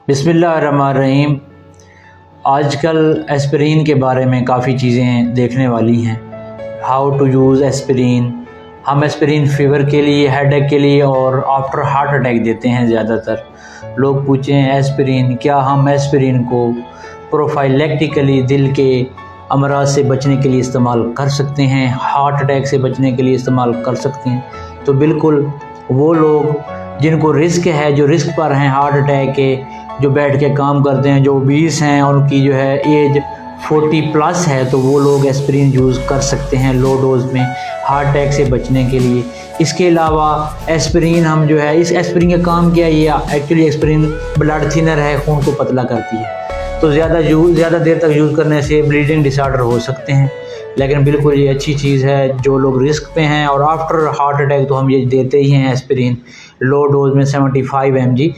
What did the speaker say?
बिस्मिल्लाहिर्रहमानिर्रहीम। आजकल एस्पिरिन के बारे में काफ़ी चीज़ें देखने वाली हैं। How to use aspirin. हम एस्पिरिन फ़ीवर के लिए, हेडेक के लिए और आफ्टर हार्ट अटैक देते हैं। ज़्यादातर लोग पूछें एस्पिरिन, क्या हम एस्पिरिन को प्रोफाइलैक्टिकली दिल के अमराज से बचने के लिए इस्तेमाल कर सकते हैं, हार्ट अटैक से बचने के लिए इस्तेमाल कर सकते हैं? तो बिल्कुल वो लोग जिनको रिस्क है, जो रिस्क पर हैं हार्ट अटैक के, जो बैठ के काम करते हैं, जो 20 हैं, उनकी जो है एज 40+ है, तो वो लोग एस्पिरिन यूज़ कर सकते हैं लो डोज में हार्ट अटैक से बचने के लिए। इसके अलावा एस्पिरिन हम जो है, इस एस्पिरिन का काम क्या है, ये एक्चुअली एस्पिरिन ब्लड थिनर है, खून को पतला करती है। तो ज़्यादा देर तक यूज़ करने से ब्लीडिंग डिसऑर्डर हो सकते हैं, लेकिन बिल्कुल ये अच्छी चीज़ है जो लोग रिस्क पे हैं। और आफ्टर हार्ट अटैक तो हम ये देते ही हैं एस्पिरिन लो डोज में 75 mg।